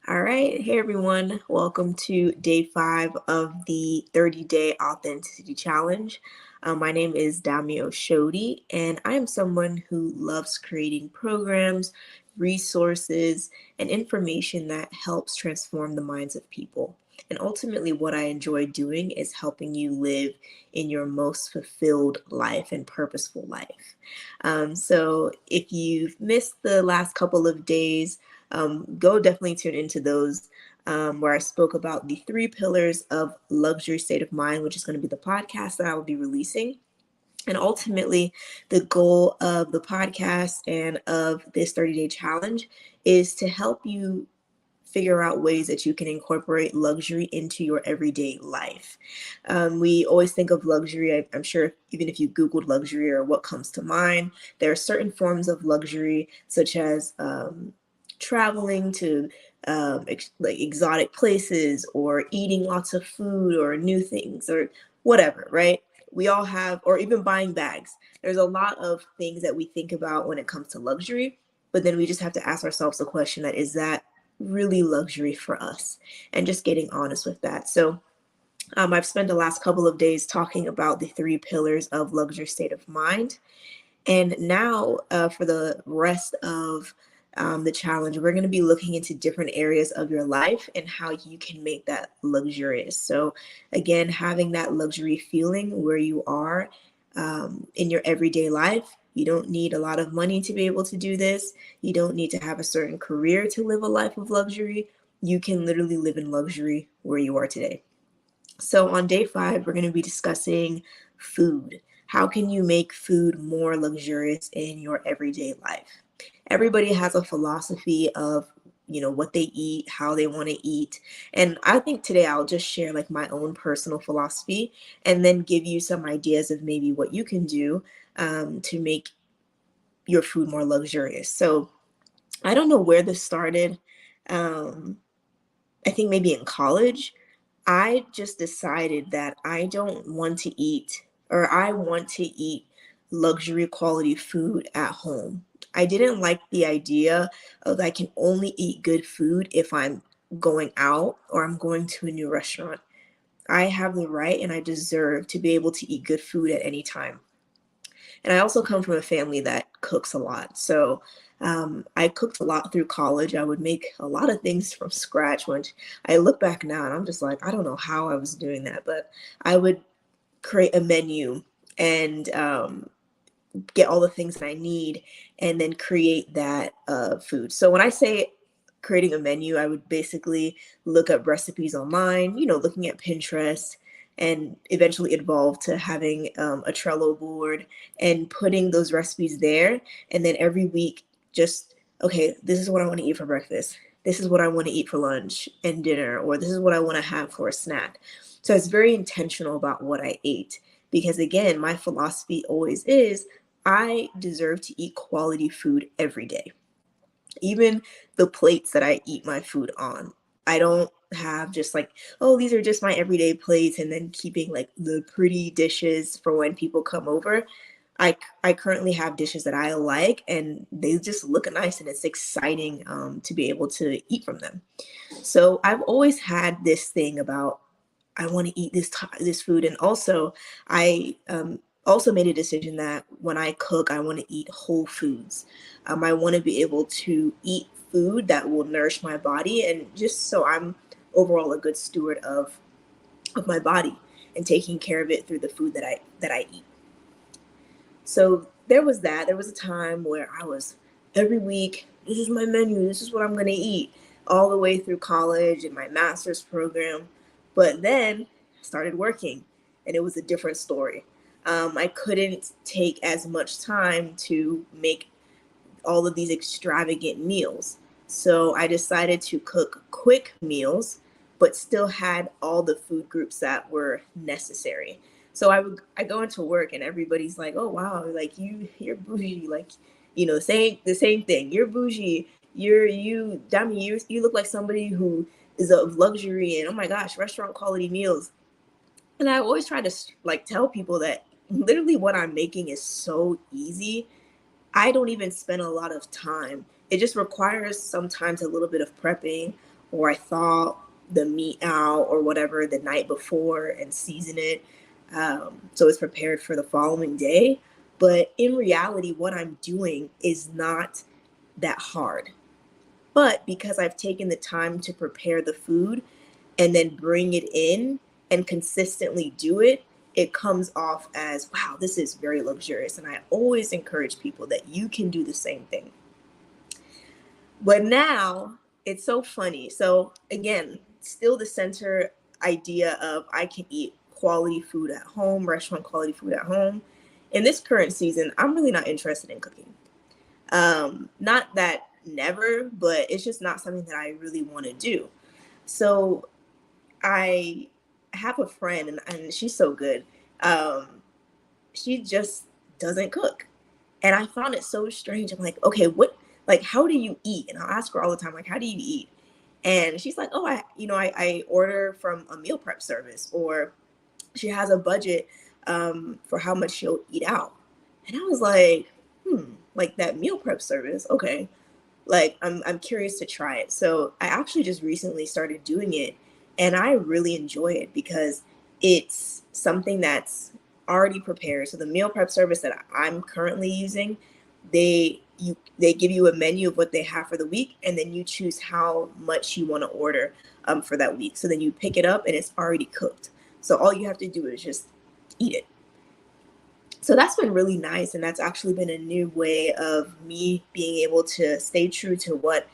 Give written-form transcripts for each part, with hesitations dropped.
All right. Hey, everyone. Welcome to day 5 of the 30-day authenticity challenge. My name is Damio Shodi, and I am someone who loves creating programs, resources, and information that helps transform the minds of people. And ultimately, what I enjoy doing is helping you live in your most fulfilled life and purposeful life. So, if you've missed the last couple of days, go definitely tune into those where I spoke about the 3 pillars of luxury state of mind, which is going to be the podcast that I will be releasing. And ultimately, the goal of the podcast and of this 30-day challenge is to help you figure out ways that you can incorporate luxury into your everyday life. We always think of luxury. I'm sure even if you Googled luxury or what comes to mind, there are certain forms of luxury, such as traveling to like exotic places or eating lots of food or new things or whatever, right? We all have, or even buying bags. There's a lot of things that we think about when it comes to luxury, but then we just have to ask ourselves the question that is that really luxury for us? And just getting honest with that. So I've spent the last couple of days talking about the 3 pillars of luxury state of mind. And now, for the rest of the challenge, we're going to be looking into different areas of your life and how you can make that luxurious. So, again, having that luxury feeling where you are in your everyday life. You don't need a lot of money to be able to do this. You don't need to have a certain career to live a life of luxury. You can literally live in luxury where you are today. So, on day 5, we're going to be discussing food. How can you make food more luxurious in your everyday life? Everybody has a philosophy of what they eat, how they want to eat. And I think today I'll just share like my own personal philosophy and then give you some ideas of maybe what you can do to make your food more luxurious. So I don't know where this started. Um, I think maybe in college, I just decided that I don't want to eat, or I want to eat luxury quality food at home. I didn't like the idea of I can only eat good food if I'm going out or I'm going to a new restaurant. I have the right and I deserve to be able to eat good food at any time. And I also come from a family that cooks a lot. So I cooked a lot through college. I would make a lot of things from scratch, which I look back now and I'm just like, I don't know how I was doing that, but I would create a menu and get all the things that I need and then create that food. So when I say creating a menu, I would basically look up recipes online, looking at Pinterest, and eventually evolve to having a Trello board and putting those recipes there. And then every week, just, okay, this is what I want to eat for breakfast. This is what I want to eat for lunch and dinner, or this is what I want to have for a snack. So it's very intentional about what I ate because, again, my philosophy always is I deserve to eat quality food every day. Even the plates that I eat my food on, I don't have just like, oh, these are just my everyday plates and then keeping like the pretty dishes for when people come over. I currently have dishes that I like and they just look nice and it's exciting to be able to eat from them. So I've always had this thing about I want to eat this food, and also I also made a decision that when I cook, I want to eat whole foods. I want to be able to eat food that will nourish my body, and just so I'm overall a good steward of my body and taking care of it through the food that I eat. So there was that. There was a time where I was every week, this is my menu, this is what I'm going to eat, all the way through college and my master's program. But then I started working and it was a different story. I couldn't take as much time to make all of these extravagant meals. So I decided to cook quick meals, but still had all the food groups that were necessary. So I go into work and everybody's like, "Oh wow, like you're bougie, like the same thing. You're bougie. Dami, you look like somebody who is of luxury and oh my gosh, restaurant quality meals." And I always try to like tell people that literally what I'm making is so easy. I don't even spend a lot of time. It just requires sometimes a little bit of prepping or I thaw the meat out or whatever the night before and season it, so it's prepared for the following day. But in reality, what I'm doing is not that hard. But because I've taken the time to prepare the food and then bring it in and consistently do it, it comes off as, wow, this is very luxurious. And I always encourage people that you can do the same thing. But now it's so funny. So, again, still the center idea of I can eat quality food at home, restaurant quality food at home. In this current season, I'm really not interested in cooking. Not that never, but it's just not something that I really want to do. So I have a friend, and she's so good. Um, she just doesn't cook. And I found it so strange. I'm like, okay, like, how do you eat? And I'll ask her all the time, like, how do you eat? And she's like, oh, I order from a meal prep service, or she has a budget for how much she'll eat out. And I was like, like that meal prep service. Okay, like I'm curious to try it. So I actually just recently started doing it, and I really enjoy it because it's something that's already prepared. So the meal prep service that I'm currently using, they give you a menu of what they have for the week, and then you choose how much you want to order for that week. So then you pick it up and it's already cooked. So all you have to do is just eat it. So that's been really nice, and that's actually been a new way of me being able to stay true to what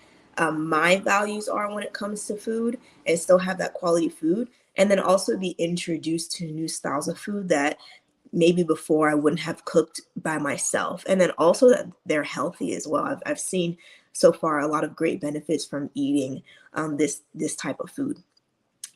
my values are when it comes to food, and still have that quality food, and then also be introduced to new styles of food that maybe before I wouldn't have cooked by myself, and then also that they're healthy as well. I've seen so far a lot of great benefits from eating this type of food.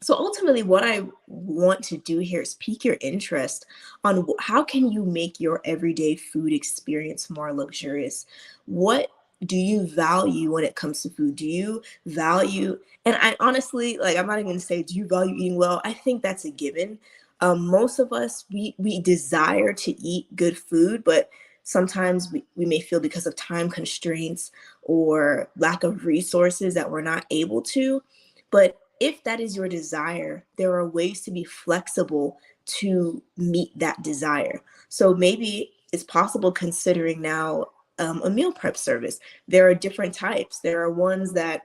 So ultimately, what I want to do here is pique your interest on how can you make your everyday food experience more luxurious? What do you value when it comes to food? Do you value, and I honestly, like, I'm not even gonna say, do you value eating well? I think that's a given. Most of us, we desire to eat good food, but sometimes we may feel because of time constraints or lack of resources that we're not able to. But if that is your desire, there are ways to be flexible to meet that desire. So maybe it's possible considering now a meal prep service. There are different types. There are ones that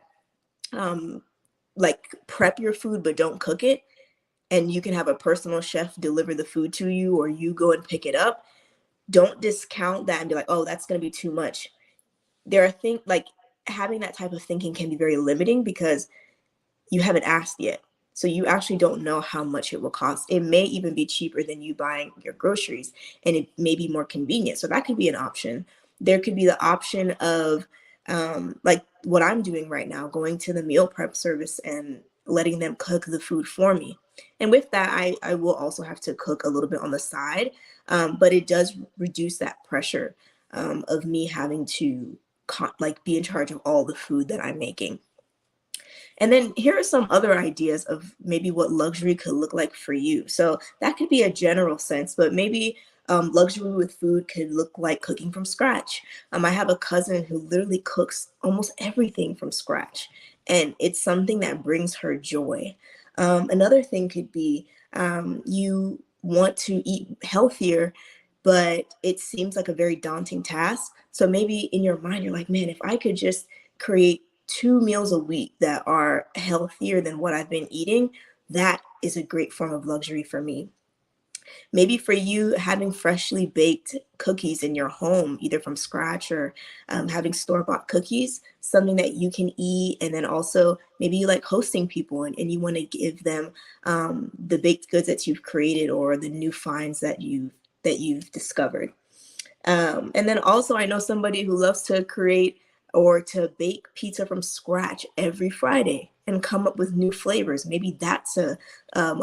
um, like prep your food but don't cook it, and you can have a personal chef deliver the food to you, or you go and pick it up. Don't discount that and be like, oh, that's going to be too much. There are things like having that type of thinking can be very limiting because you haven't asked yet. So you actually don't know how much it will cost. It may even be cheaper than you buying your groceries, and it may be more convenient. So that could be an option. There could be the option of like what I'm doing right now, going to the meal prep service and letting them cook the food for me. And with that, I will also have to cook a little bit on the side, but it does reduce that pressure of me having to like be in charge of all the food that I'm making. And then here are some other ideas of maybe what luxury could look like for you. So that could be a general sense, but maybe luxury with food could look like cooking from scratch. I have a cousin who literally cooks almost everything from scratch, and it's something that brings her joy. Another thing could be you want to eat healthier, but it seems like a very daunting task. So maybe in your mind, you're like, man, if I could just create 2 meals a week that are healthier than what I've been eating, that is a great form of luxury for me. Maybe for you, having freshly baked cookies in your home, either from scratch or having store-bought cookies, something that you can eat. And then also maybe you like hosting people, and you want to give them the baked goods that you've created or the new finds that you've discovered. And then also, I know somebody who loves to create or to bake pizza from scratch every Friday and come up with new flavors. Maybe that's a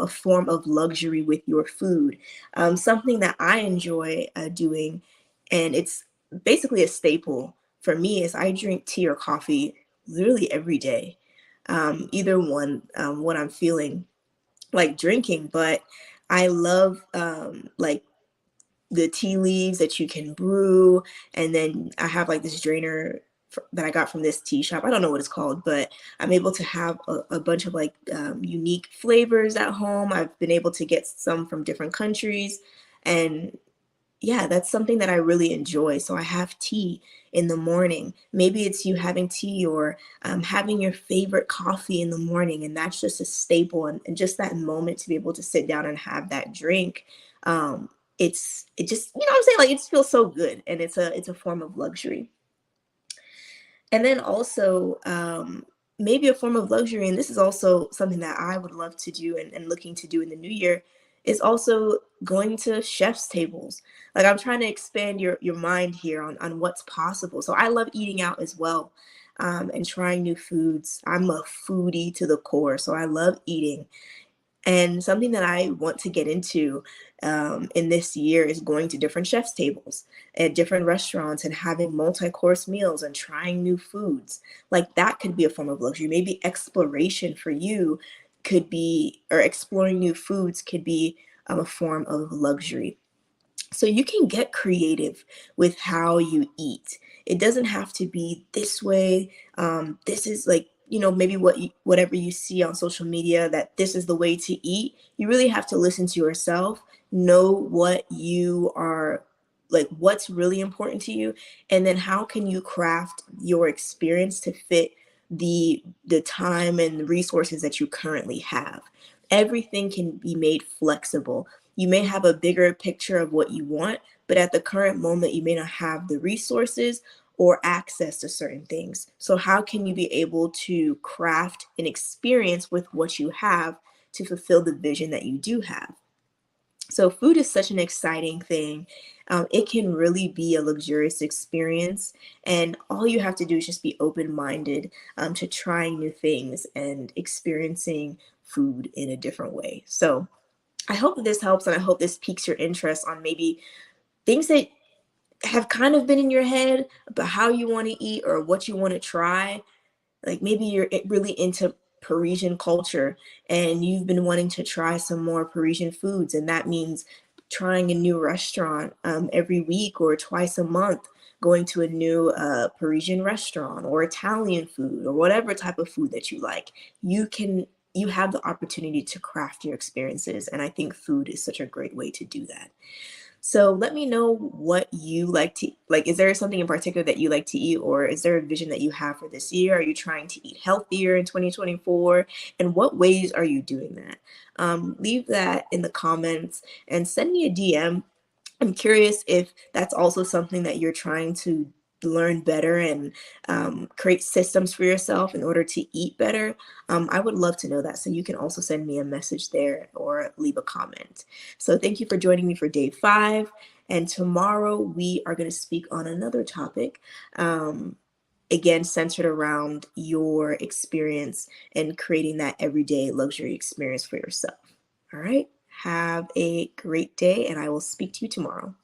form of luxury with your food. Something that I enjoy doing, and it's basically a staple for me, is I drink tea or coffee literally every day. Either one, what I'm feeling like drinking, but I love like the tea leaves that you can brew. And then I have like this drainer that I got from this tea shop. I don't know what it's called, but I'm able to have a bunch of like unique flavors at home. I've been able to get some from different countries, and yeah, that's something that I really enjoy. So I have tea in the morning. Maybe it's you having tea or having your favorite coffee in the morning, and that's just a staple. And just that moment to be able to sit down and have that drink, it just, you know what I'm saying, like it just feels so good, and it's a form of luxury. And then also, maybe a form of luxury, and this is also something that I would love to do and looking to do in the new year, is also going to chef's tables. Like I'm trying to expand your mind here on what's possible. So I love eating out as well, and trying new foods. I'm a foodie to the core, so I love eating. And something that I want to get into in this year is going to different chef's tables at different restaurants and having multi-course meals and trying new foods. Like that could be a form of luxury. Maybe exploration for you could be, or exploring new foods could be a form of luxury. So you can get creative with how you eat. It doesn't have to be this way. This is like, maybe whatever you see on social media that this is the way to eat. You really have to listen to yourself, know what you are like, what's really important to you, and then how can you craft your experience to fit the time and resources that you currently have. Everything can be made flexible. You may have a bigger picture of what you want, but at the current moment, you may not have the resources or access to certain things. So, how can you be able to craft an experience with what you have to fulfill the vision that you do have? So, food is such an exciting thing. It can really be a luxurious experience, and all you have to do is just be open minded to trying new things and experiencing food in a different way. So, I hope that this helps, and I hope this piques your interest on maybe things that have kind of been in your head about how you want to eat or what you want to try. Like maybe you're really into Parisian culture and you've been wanting to try some more Parisian foods, and that means trying a new restaurant every week or twice a month, going to a new Parisian restaurant or Italian food or whatever type of food that you like. You have the opportunity to craft your experiences, and I think food is such a great way to do that. So let me know what you like to like. Is there something in particular that you like to eat, or is there a vision that you have for this year? Are you trying to eat healthier in 2024? And what ways are you doing that? Leave that in the comments and send me a DM. I'm curious if that's also something that you're trying to learn better and create systems for yourself in order to eat better. I would love to know that. So you can also send me a message there or leave a comment. So thank you for joining me for day 5. And tomorrow we are going to speak on another topic. Again, centered around your experience and creating that everyday luxury experience for yourself. All right. Have a great day, and I will speak to you tomorrow.